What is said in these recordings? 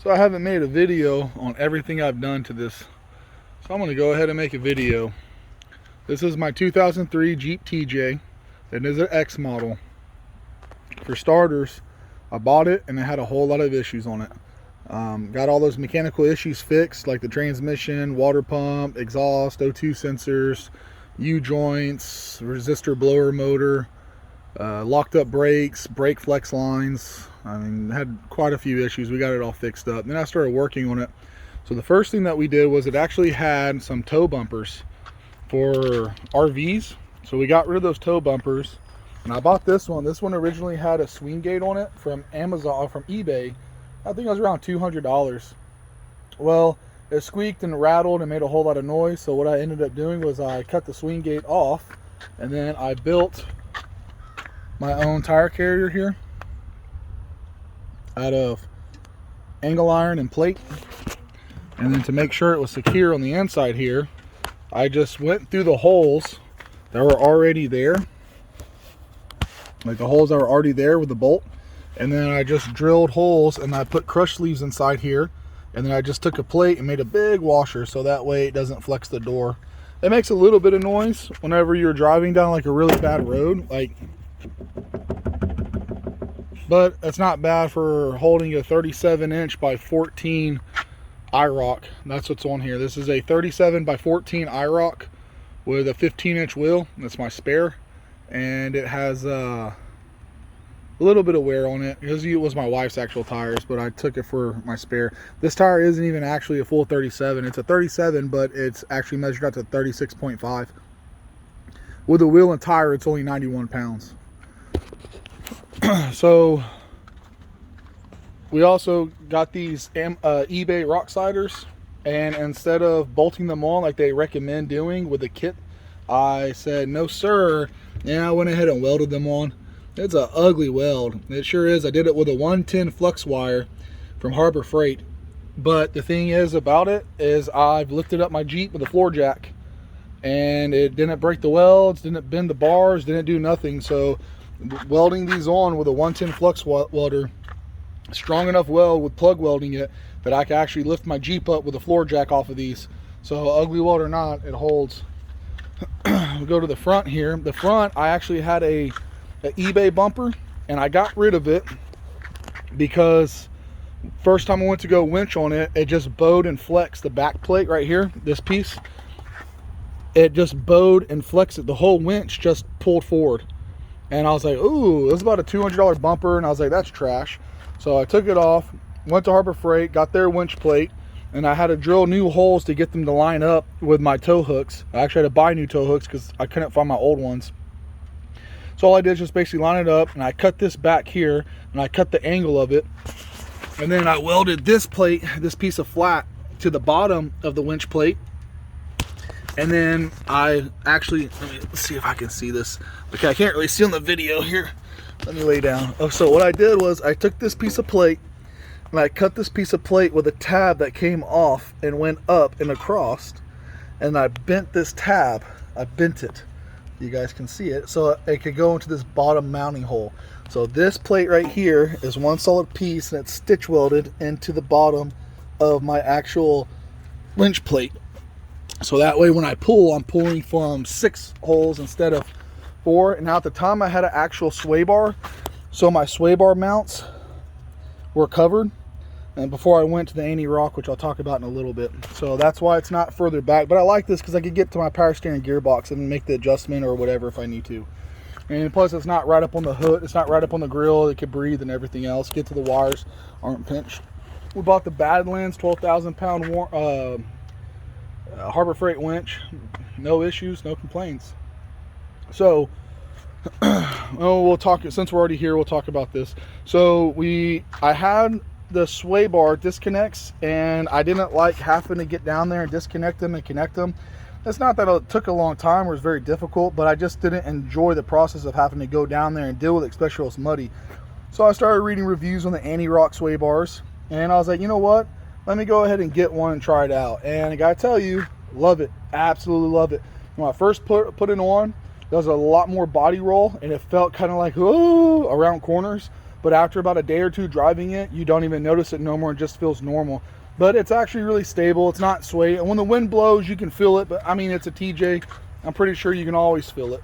So I haven't made a video on everything I've done to this. So I'm going to go ahead and make a video. This is my 2003 Jeep TJ. It is an X model. For starters, I bought it and it had a whole lot of issues on it. Got all those mechanical issues fixed, like the transmission, water pump, exhaust, O2 sensors, U-joints, resistor blower motor, locked up brakes, brake flex lines. I mean, had quite a few issues. We got it all fixed up. Then I started working on it. So the first thing that we did was it actually had some tow bumpers for RVs. So we got rid of those tow bumpers, and I bought this one. This one originally had a swing gate on it from Amazon, from eBay. I think it was around $200. Well, it squeaked and rattled and made a whole lot of noise. So what I ended up doing was I cut the swing gate off, and then I built my own tire carrier here out of angle iron and plate. And then to make sure it was secure on the inside here, I just went through the holes that were already there, like the holes that were already there with the bolt, and then I just drilled holes and I put crush sleeves inside here, and then I just took a plate and made a big washer so that way it doesn't flex the door. It makes a little bit of noise whenever you're driving down like a really bad road, but it's not bad for holding a 37-inch by 14 IROC. That's what's on here. This is a 37 by 14 IROC with a 15-inch wheel. That's my spare, and it has a little bit of wear on it because it was my wife's actual tires, but I took it for my spare. This tire isn't even actually a full 37. It's a 37, but it's actually measured out to 36.5. With the wheel and tire, it's only 91 pounds. So we also got these eBay rock Ciders, and instead of bolting them on like they recommend doing with a kit, I said no sir, and I went ahead and welded them on. It's an ugly weld, it sure is. I did it with a 110 flux wire from Harbor Freight, but the thing is about it is I've lifted up my Jeep with a floor jack, and it didn't break the welds, didn't bend the bars, didn't do nothing. So welding these on with a 110 flux welder, strong enough weld with plug welding it that I can actually lift my Jeep up with a floor jack off of these. So ugly weld or not, it holds. We'll go to the front here. The front, I actually had a eBay bumper, and I got rid of it because first time I went to go winch on it, it just bowed and flexed the back plate right here, this piece. It just bowed and flexed it. The whole winch just pulled forward. And I was like, ooh, it was about a $200 bumper, and I was like, that's trash. So I took it off, went to Harbor Freight, got their winch plate, and I had to drill new holes to get them to line up with my tow hooks. I actually had to buy new tow hooks because I couldn't find my old ones. So all I did is just basically line it up, and I cut this back here, and I cut the angle of it, and then I welded this plate, this piece of flat, to the bottom of the winch plate. And then I actually, let's see if I can see this. Okay, I can't really see on the video here. Let me lay down. Oh, so what I did was I took this piece of plate and I cut this piece of plate with a tab that came off and went up and across. And I bent this tab. I bent it. You guys can see it. So it could go into this bottom mounting hole. So this plate right here is one solid piece, and it's stitch welded into the bottom of my actual winch plate. So that way when I pull, I'm pulling from 6 holes instead of 4. And now at the time I had an actual sway bar, so my sway bar mounts were covered, and before I went to the anti-rock, which I'll talk about in a little bit. So that's why it's not further back, but I like this because I could get to my power steering gearbox and make the adjustment or whatever if I need to. And plus it's not right up on the hood, it's not right up on the grill, it can breathe and everything else. Get to the wires, aren't pinched. We bought the Badlands 12,000 pound Harbor Freight winch. No issues, no complaints. So we'll talk, since we're already here, we'll talk about this. So I had the sway bar disconnects, and I didn't like having to get down there and disconnect them and connect them. It's not that it took a long time or it was very difficult, but I just didn't enjoy the process of having to go down there and deal with it, especially when it's muddy. So I started reading reviews on the anti-rock sway bars, and I was like, you know what, let me go ahead and get one and try it out. And I gotta tell you, love it, absolutely love it. When I first put it on, there was a lot more body roll, and it felt kind of like, oh, around corners. but after about a day or two driving it, you don't even notice it no more. It just feels normal. But it's actually really stable. It's not sway. And when the wind blows, you can feel it. But I mean, it's a TJ. I'm pretty sure you can always feel it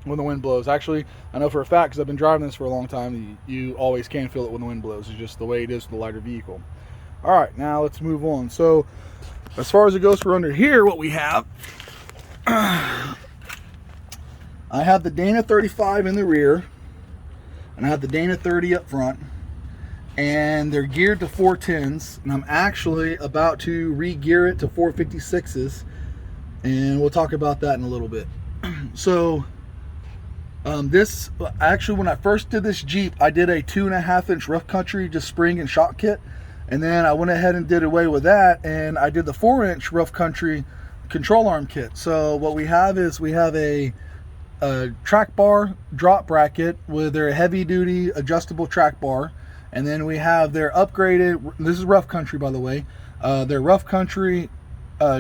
when the wind blows. Actually, I know for a fact because I've been driving this for a long time. You always can feel it when the wind blows. It's just the way it is with the lighter vehicle. All right, now let's move on. So as far as it goes for under here, what we have, I have the Dana 35 in the rear, and I have the Dana 30 up front, and they're geared to 410s, and I'm actually about to re-gear it to 456s, and we'll talk about that in a little bit. So this actually, when I first did this Jeep, I did a 2.5-inch rough country just spring and shock kit, and then I went ahead and did away with that, and I did the 4-inch rough country control arm kit. So what we have is we have a track bar drop bracket with their heavy duty adjustable track bar, and then we have their upgraded, this is rough country by the way, their rough country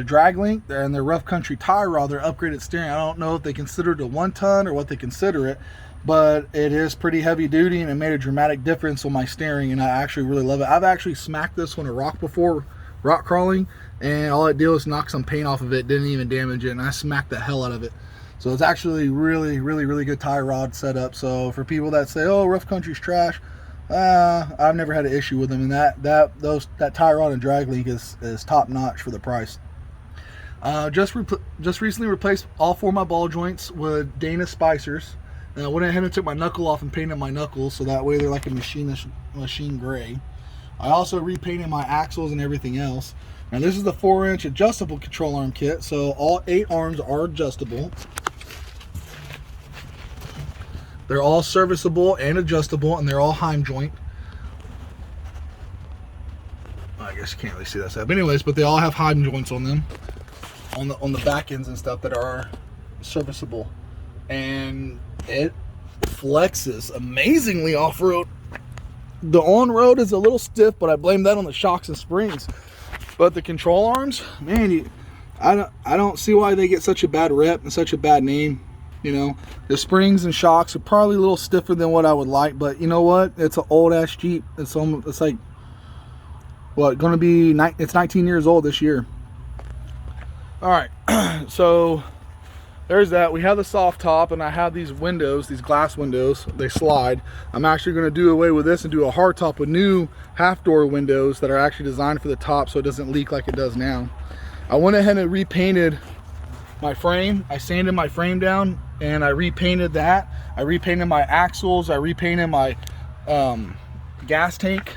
drag link and their rough country tie rod, their upgraded steering. I don't know if they consider it a 1-ton or what they consider it, but it is pretty heavy duty, and it made a dramatic difference on my steering, and I actually really love it. I've actually smacked this on a rock before, rock crawling, and all it did was knock some paint off of it, didn't even damage it, and I smacked the hell out of it. So it's actually really good tie rod setup. So for people that say, oh, rough country's trash, I've never had an issue with them, and that tie rod and drag link is top notch for the price. Just recently replaced all 4 of my ball joints with Dana spicers. And I went ahead and took my knuckle off and painted my knuckles, so that way they're like a machine gray. I also repainted my axles and everything else. Now this is the 4-inch adjustable control arm kit, so all 8 arms are adjustable. They're all serviceable and adjustable, and they're all Heim joint. I guess you can't really see that side, but anyways, but they all have Heim joints on them, on the back ends and stuff that are serviceable, and it flexes amazingly off-road. The on-road is a little stiff, but I blame that on the shocks and springs. But the control arms, man, I don't see why they get such a bad rep and such a bad name. You know, the springs and shocks are probably a little stiffer than what I would like, but you know what? It's an old ass Jeep. It's like, what, going to be, it's 19 years old this year. All right, so there's that. We have the soft top, and I have these windows, these glass windows. They slide. I'm actually going to do away with this and do a hard top with new half door windows that are actually designed for the top, so it doesn't leak like it does now. I went ahead and repainted my frame. I sanded my frame down, and I repainted that. I repainted my axles. I repainted my gas tank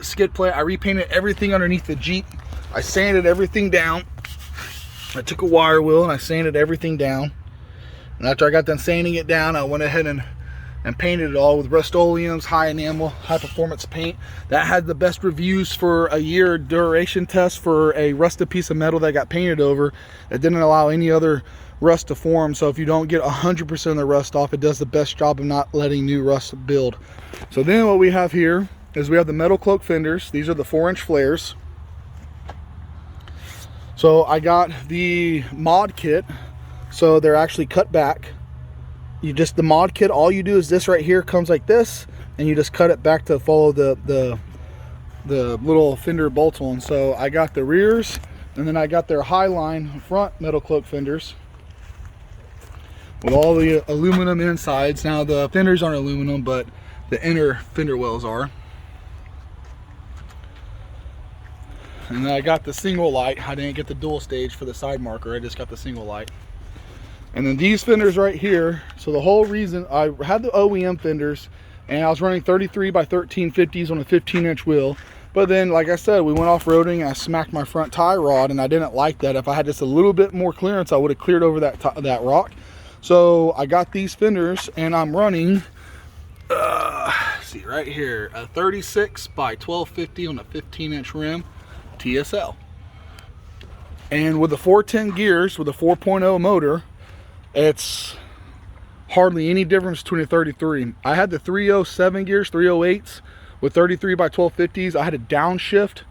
skid plate. I repainted everything underneath the Jeep. I sanded everything down. I took a wire wheel and I sanded everything down. And after I got done sanding it down, I went ahead and painted it all with Rust-Oleum's high enamel, high performance paint. That had the best reviews for a year duration test for a rusted piece of metal that got painted over. It didn't allow any other rust to form. So if you don't get 100% of the rust off, it does the best job of not letting new rust build. So then what we have here is we have the metal cloak fenders. These are the 4-inch flares. So I got the mod kit, so they're actually cut back. The mod kit, all you do is this right here comes like this, and you just cut it back to follow the little fender bolts on. So I got the rears, and then I got their Highline front metal cloak fenders with all the aluminum insides. Now the fenders aren't aluminum, but the inner fender wells are. And then I got the single light. I didn't get the dual stage for the side marker. I just got the single light. And then these fenders right here. So the whole reason I had the OEM fenders, and I was running 33 by 1350s on a 15-inch wheel. But then, like I said, we went off-roading and I smacked my front tie rod, and I didn't like that. If I had just a little bit more clearance, I would have cleared over that rock. So I got these fenders, and I'm running, see right here, a 36 by 1250 on a 15-inch rim. TSL. And with the 410 gears with a 4.0 motor, it's hardly any difference between a 33. I had the 307 gears, 308s with 33 by 1250s. I had a downshift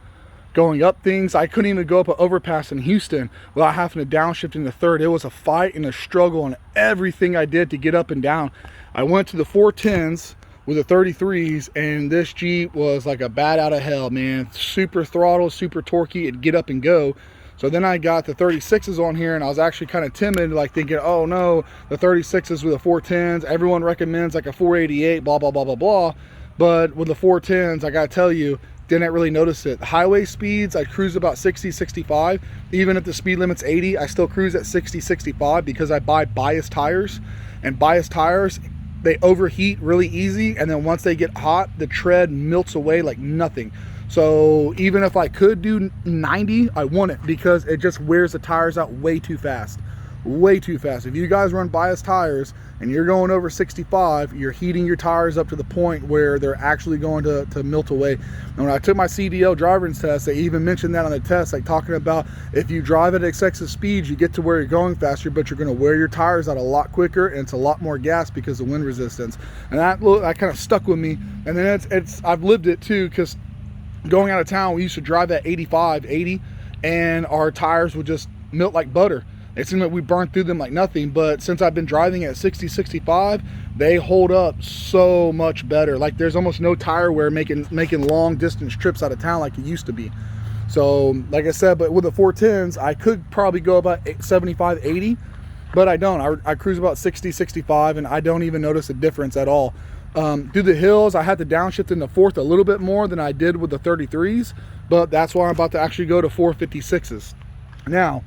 going up things. I couldn't even go up an overpass in Houston without having to downshift in the third. It was a fight and a struggle on everything I did to get up and down. I went to the 410s with the 33s, and this Jeep was like a bat out of hell, man. Super throttle, super torquey, it'd get up and go. So then I got the 36s on here, and I was actually kind of timid, like thinking, oh no, the 36s with the 410s, everyone recommends like a 488, blah, blah, blah, blah, blah. But with the 410s, I gotta tell you, didn't really notice it. Highway speeds, I cruise about 60, 65. Even if the speed limit's 80, I still cruise at 60, 65 because I buy biased tires. And biased tires, they overheat really easy, and then once they get hot, the tread melts away like nothing. So even if I could do 90, I wouldn't, because it just wears the tires out way too fast. Way too fast. If you guys run biased tires and you're going over 65, you're heating your tires up to the point where they're actually going to melt away. And when I took my CDL driving test, they even mentioned that on the test, like talking about if you drive at excessive speeds, you get to where you're going faster, but you're going to wear your tires out a lot quicker, and it's a lot more gas because of wind resistance. And that kind of stuck with me. And then I've lived it too, because going out of town, we used to drive at 85, 80, and our tires would just melt like butter. It seemed like we burned through them like nothing, but since I've been driving at 60, 65, they hold up so much better. Like there's almost no tire wear making long distance trips out of town like it used to be. So like I said, but with the 410s, I could probably go about 75, 80, but I don't. I cruise about 60, 65, and I don't even notice a difference at all. Through the hills, I had to downshift in the fourth a little bit more than I did with the 33s, but that's why I'm about to actually go to 456s. Now,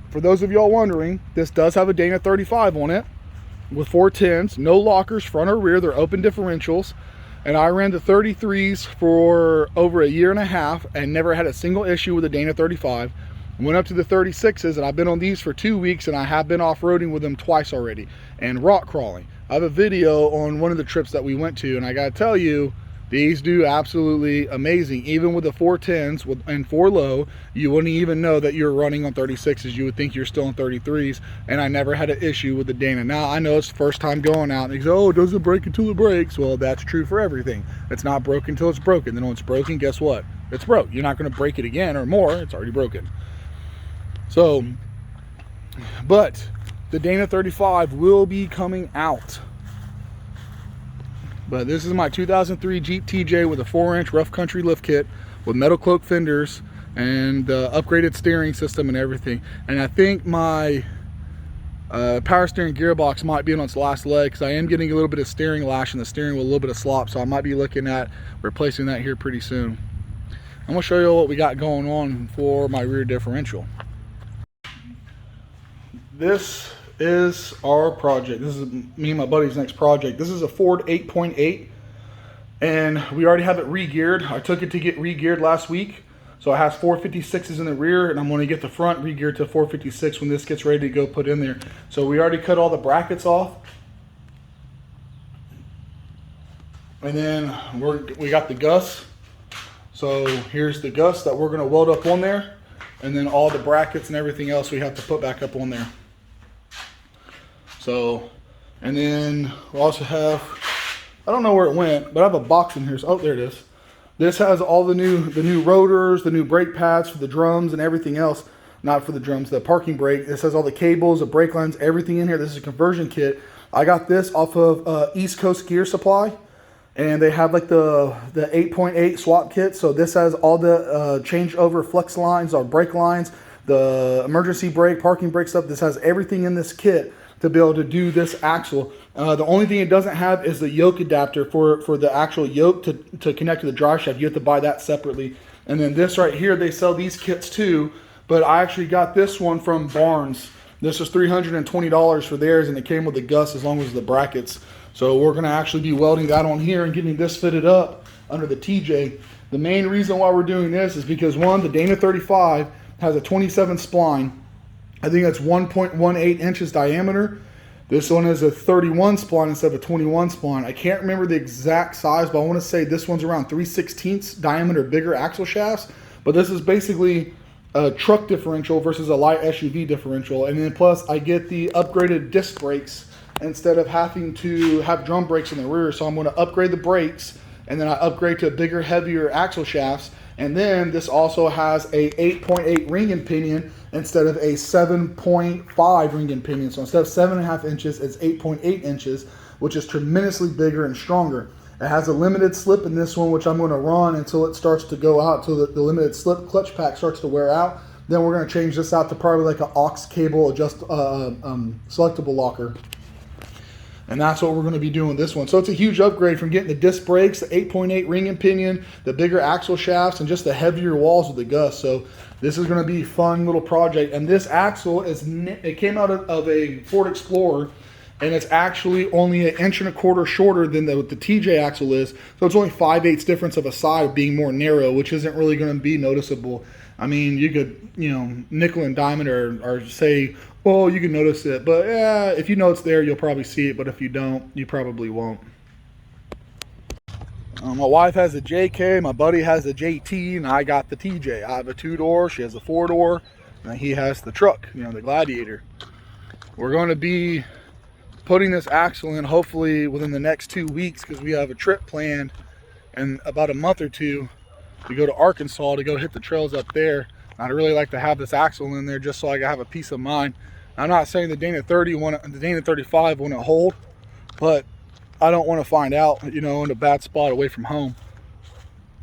for those of y'all wondering, this does have a Dana 35 on it with 410s, no lockers, front or rear, they're open differentials. And I ran the 33s for over a year and a half and never had a single issue with the Dana 35. Went up to the 36s, and I've been on these for 2 weeks, and I have been off-roading with them twice already, and rock crawling. I have a video on one of the trips that we went to, and I gotta tell you, these do absolutely amazing. Even with the 410s and 4 low, you wouldn't even know that you're running on 36s. You would think you're still on 33s, and I never had an issue with the Dana. Now, I know it's the first time going out, and you go, oh, it doesn't break until it breaks. Well, that's true for everything. It's not broken until it's broken. Then when it's broken, guess what? It's broke. You're not gonna break it again or more. It's already broken. So, but the Dana 35 will be coming out. But this is my 2003 Jeep TJ with a 4-inch rough country lift kit with metal cloak fenders and upgraded steering system and everything. And I think my power steering gearbox might be on its last leg, because I am getting a little bit of steering lash and the steering with a little bit of slop, so I might be looking at replacing that here pretty soon. I'm going to show you what we got going on for my rear differential. This is our project. This is me and my buddy's next project. This is a Ford 8.8, and we already have it re-geared. I took it to get re-geared last week, so it has 456s in the rear, and I'm going to get the front re-geared to 456 when this gets ready to go put in there. So we already cut all the brackets off, and then we got the guss. So here's the guss that we're going to weld up on there, and then all the brackets and everything else we have to put back up on there. So, and then we also have, I don't know where it went, but I have a box in here. So, oh, there it is. This has all the new rotors, the new brake pads for the drums and everything else. Not for the drums, the parking brake. This has all the cables, the brake lines, everything in here. This is a conversion kit. I got this off of East Coast Gear Supply, and they have like the 8.8 swap kit. So this has all the changeover flex lines or brake lines, the emergency brake, parking brake stuff. This has everything in this kit to be able to do this axle. The only thing it doesn't have is the yoke adapter for the actual yoke to connect to the drive shaft. You have to buy that separately. And then this right here, they sell these kits too, but I actually got this one from Barnes. This was $320 for theirs, and it came with the guss as long as the brackets. So we're gonna actually be welding that on here and getting this fitted up under the TJ. The main reason why we're doing this is because, one, the Dana 35 has a 27 spline. I think that's 1.18 inches diameter. This one is a 31 spline instead of a 21 spline. I can't remember the exact size, but I want to say this one's around 3/16 diameter bigger axle shafts. But this is basically a truck differential versus a light SUV differential. And then plus I get the upgraded disc brakes instead of having to have drum brakes in the rear. So I'm going to upgrade the brakes, and then I upgrade to bigger, heavier axle shafts. And then this also has a 8.8 ring and pinion instead of a 7.5 ring and pinion. So instead of 7.5 inches, it's 8.8 inches, which is tremendously bigger and stronger. It has a limited slip in this one, which I'm going to run until it starts to go out, until the limited slip clutch pack starts to wear out. Then we're going to change this out to probably like an aux cable selectable locker. And that's what we're going to be doing this one. So it's a huge upgrade from getting the disc brakes, the 8.8 ring and pinion, the bigger axle shafts, and just the heavier walls with the Gus. So this is going to be a fun little project. And this axle, it came out of a Ford Explorer, and it's actually only 1.25 inches shorter than what the TJ axle is. So it's only 5/8 difference of a side being more narrow, which isn't really going to be noticeable. I mean, you could, nickel and diamond or say, well, you can notice it. But yeah, if you know it's there, you'll probably see it. But if you don't, you probably won't. My wife has a JK, my buddy has a JT, and I got the TJ. I have a 2-door, she has a 4-door, and he has the truck, the Gladiator. We're going to be putting this axle in hopefully within the next 2 weeks, because we have a trip planned in about a month or two to go to Arkansas to go hit the trails up there. I'd really like to have this axle in there just so I can have a peace of mind. I'm not saying the Dana 35 wouldn't hold, but I don't want to find out, in a bad spot away from home.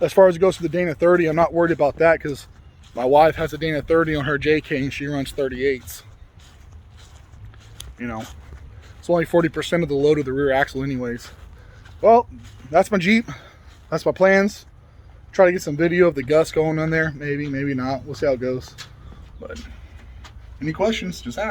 As far as it goes to the Dana 30, I'm not worried about that because my wife has a Dana 30 on her JK and she runs 38s. It's only 40% of the load of the rear axle anyways. Well, that's my Jeep. That's my plans. Try to get some video of the Gus going on there. Maybe, maybe not. We'll see how it goes. But any questions, just ask.